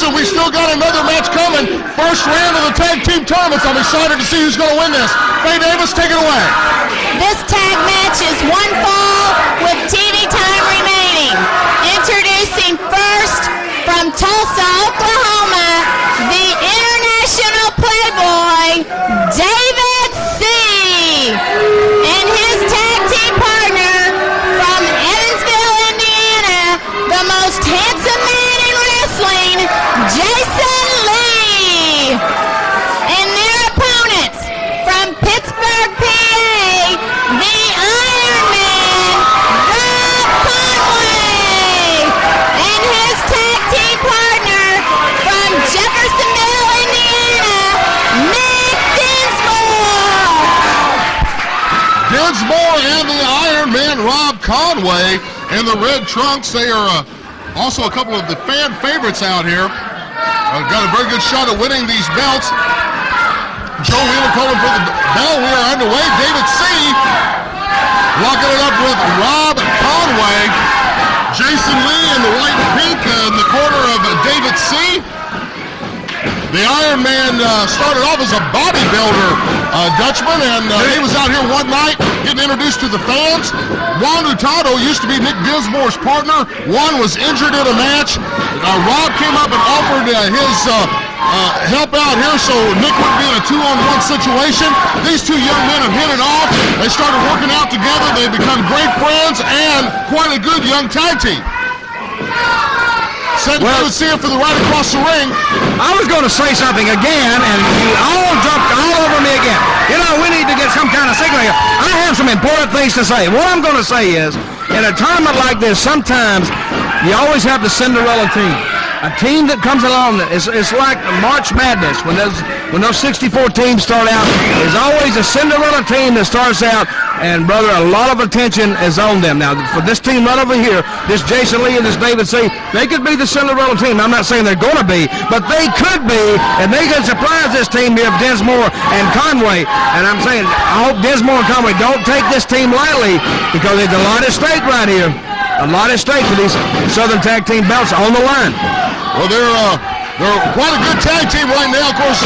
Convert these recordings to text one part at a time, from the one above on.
listen, we still got another match coming. First round of the tag team tournaments. I'm excited to see who's going to win this. Faye Davis, take it away. This tag match is one fall with TV time remaining. Introducing first from Tulsa, Oklahoma, the International Playboy, David C. And his tag team partner from Evansville, Indiana, the most handsome man in wrestling, Jason Lee. And their opponents from Pittsburgh, PA, the Iron Man, Rob Conway. And his tag team partner from Jeffersonville, Indiana, Nick Dinsmore. Dinsmore and the Iron Man, Rob Conway, in the red trunks. They are also a couple of the fan favorites out here. Got a very good shot at winning these belts. Joe Wheeler calling for the bell. We are underway. David C. locking it up with Rob Conway. Jason Lee in the white and pink in the corner of David C. The Iron Man started off as a bodybuilder, Dutchman, and he was out here one night getting introduced to the fans. Juan Hurtado used to be Nick Dinsmore's partner. Juan was injured in a match. Rob came up and offered his help out here so Nick wouldn't be in a 2-on-1 situation. These two young men have hit it off. They started working out together. They've become great friends and quite a good young tag team. Well, see it for the right across the ring. I was going to say something again, and you all jumped all over me again. You know, we need to get some kind of signal here. I have some important things to say. What I'm going to say is, in a tournament like this, sometimes you always have the Cinderella team. A team that comes along, it's like March Madness. When those 64 teams start out, there's always a Cinderella team that starts out, and brother, a lot of attention is on them. Now, for this team right over here, this Jason Lee and this David C., they could be the Cinderella team. I'm not saying they're going to be, but they could be, and they could surprise this team here of Dinsmore and Conway. And I'm saying, I hope Dinsmore and Conway don't take this team lightly, because there's a lot at stake right here. A lot at stake for these Southern Tag Team belts on the line. Well, they're quite a good tag team right now. Of course,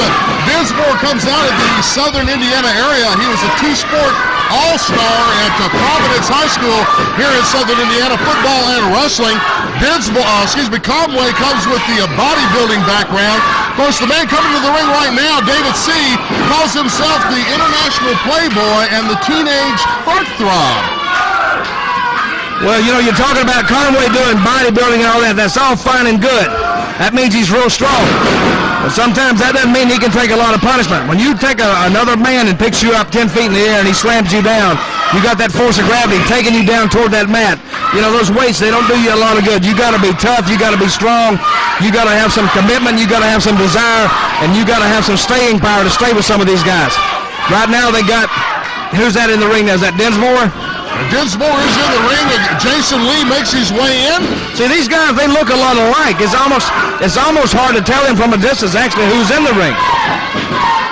Dinsmore comes out of the Southern Indiana area. He was a two-sport all-star at Providence High School here in Southern Indiana, football and wrestling. Conway comes with the bodybuilding background. Of course, the man coming to the ring right now, David C., calls himself the International Playboy and the Teenage Heartthrob. Well, you know, you're talking about Conway doing bodybuilding and all that. That's all fine and good. That means he's real strong. But sometimes that doesn't mean he can take a lot of punishment. When you take another man and picks you up 10 feet in the air and he slams you down, you got that force of gravity taking you down toward that mat. You know, those weights, they don't do you a lot of good. You got to be tough. You got to be strong. You got to have some commitment. You got to have some desire. And you got to have some staying power to stay with some of these guys. Right now they got, who's that in the ring now? Is that Dinsmore? Dinsmore is in the ring. Jason Lee makes his way in. See, these guys, they look a lot alike. It's almost hard to tell them from a distance actually who's in the ring.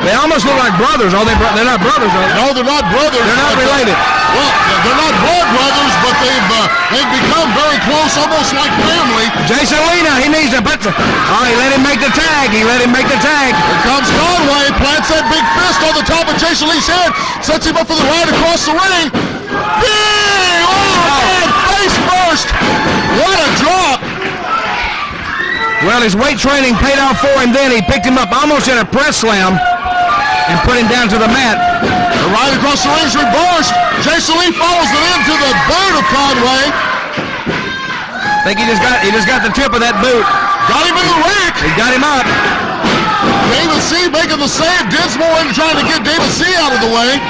They almost look like brothers. They're not brothers, are they? No, they're not brothers. They're not related. Well, they're not blood brothers, but they've become very close, almost like family. Jason Lee now, he needs to put he let him make the tag. Here comes Conway, plants that big fist on the top of Jason Lee's head, sets him up for the ride across the ring. Big! Man, face first! What a drop! Well, his weight training paid off for him then. He picked him up almost in a press slam and put him down to the mat. The ride across the ring is reversed. Jason Lee follows it into the boot of Conway. I think he just got the tip of that boot. Got him in the rack. He got him up. David C. making the save. Dinsmore in trying to get David C. out of the way.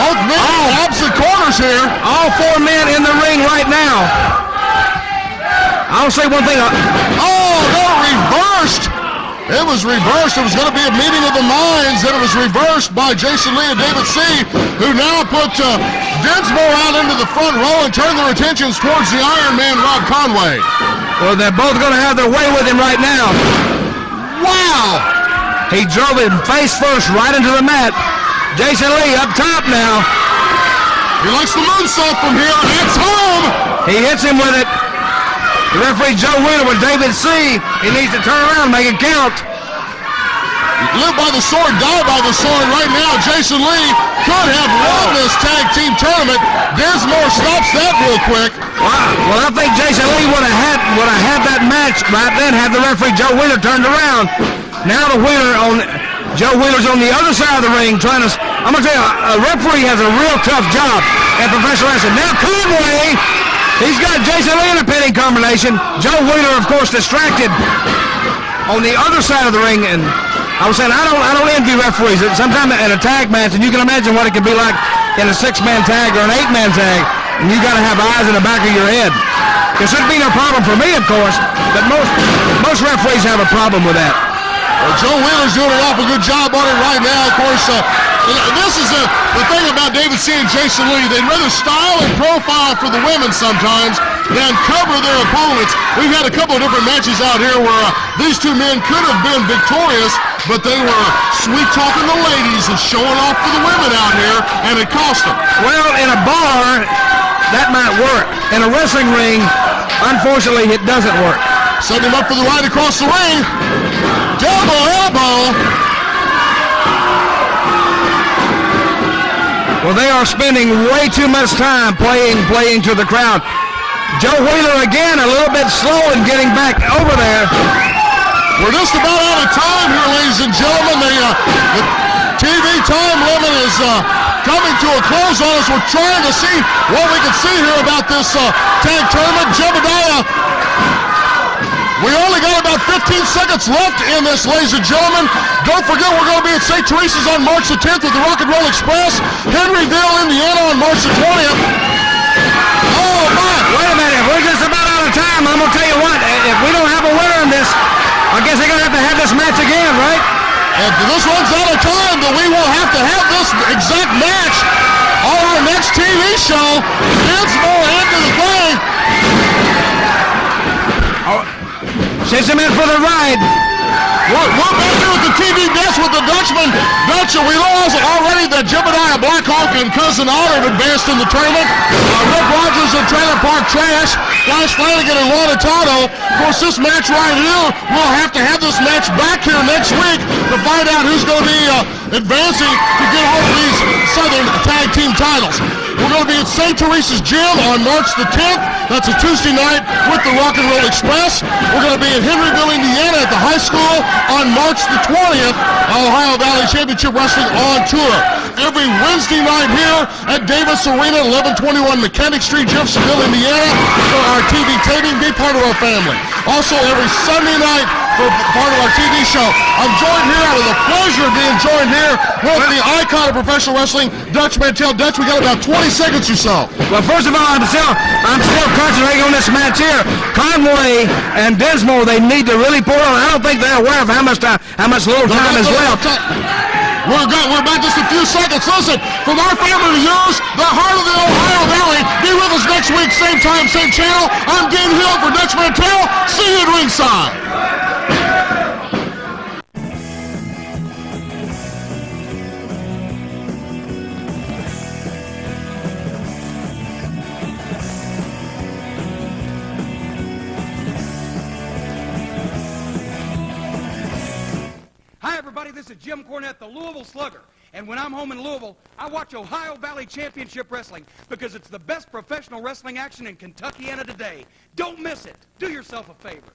Both men in opposite corners here. All four men in the ring right now. I'll say one thing. Reversed. It was reversed. It was going to be a meeting of the minds, and it was reversed by Jason Lee and David C., who now put Dinsmore out into the front row and turned their attentions towards the Iron Man, Rob Conway. Well, they're both going to have their way with him right now. Wow! He drove him face first right into the mat. Jason Lee up top now. He likes the moonsault from here. It's home! He hits him with it. The referee Joe Wheeler with David C. He needs to turn around and make it count. Live by the sword, die by the sword. Right now, Jason Lee could have won this tag team tournament. Dinsmore stops that real quick. Well, I think Jason Lee would have had that match right then had the referee Joe Wheeler turned around. Now Joe Wheeler's on the other side of the ring trying to. I'm gonna tell you, a referee has a real tough job in professional wrestling. Now Conway, he's got Jason Lee in a pinning combination. Joe Wheeler, of course, distracted on the other side of the ring, and I was saying I don't envy referees. Sometimes in a tag match, and you can imagine what it can be like in a 6-man tag or an 8-man tag, and you got to have eyes in the back of your head. There shouldn't be no problem for me, of course, but most referees have a problem with that. Well, Joe Wheeler's doing an awful good job on it right now. Of course, this is the thing about David C. and Jason Lee. They'd rather style and profile for the women sometimes than cover their opponents. We've had a couple of different matches out here where these two men could have been victorious, but they were sweet-talking the ladies and showing off for the women out here, and it cost them. Well, in a bar, that might work. In a wrestling ring, unfortunately, it doesn't work. Setting him up for the right across the ring. Double elbow. Well, they are spending way too much time playing to the crowd. Joe Wheeler again a little bit slow in getting back over there. We're just about out of time here, ladies and gentlemen. The TV time limit is coming to a close on us. We're trying to see what we can see here about this tag tournament. Jebediah, we only got about 15 seconds left in this, ladies and gentlemen. Don't forget, we're going to be at St. Teresa's on March the 10th with the Rock and Roll Express. Henryville, Indiana on March the 20th. Oh, my. Wait a minute. We're just about out of time. I'm going to tell you what. If we don't have a winner in this, I guess they're going to have this match again, right? If this runs out of time, then we will have to have this exact match on our next TV show. Dinsmore into the play. Sends him in for the ride. We're back here at the TV desk with the Dutchman. Dutcher, we lost already that Jebediah Blackhawk and Cousin Otter advanced in the tournament. Rick Rogers and Trailer Park Trash, Flash Flanagan and Ron Atano. Of course, this match right here, we'll have to have this match back here next week to find out who's going to be advancing to get hold of these Southern Tag Team titles. We're going to be at St. Teresa's Gym on March the 10th. That's a Tuesday night with the Rock and Roll Express. We're going to be in Henryville, Indiana at the high school on March the 20th. Ohio Valley Championship Wrestling on tour. Every Wednesday night here at Davis Arena, 1121 Mechanic Street, Jeffersonville, Indiana, for our TV taping. Be part of our family. Also, every Sunday night for part of our TV show. I'm joined here with the pleasure of being joined here with the icon of professional wrestling, Dutch Mantell. Dutch, we got about 20 seconds or so. Well, first of all, I'm still concentrating on this match here. Conway and Dinsmore, they need to really pour on. I don't think they're aware of how much little time is left. We're back just a few seconds. Listen, from our family to yours, the heart of the Ohio Valley. Be with us next week, same time, same channel. I'm Dean Hill for Dutch Mantell. See you at ringside. Hi, everybody. This is Jim Cornette, the Louisville Slugger. And when I'm home in Louisville, I watch Ohio Valley Championship Wrestling because it's the best professional wrestling action in Kentuckiana today. Don't miss it. Do yourself a favor.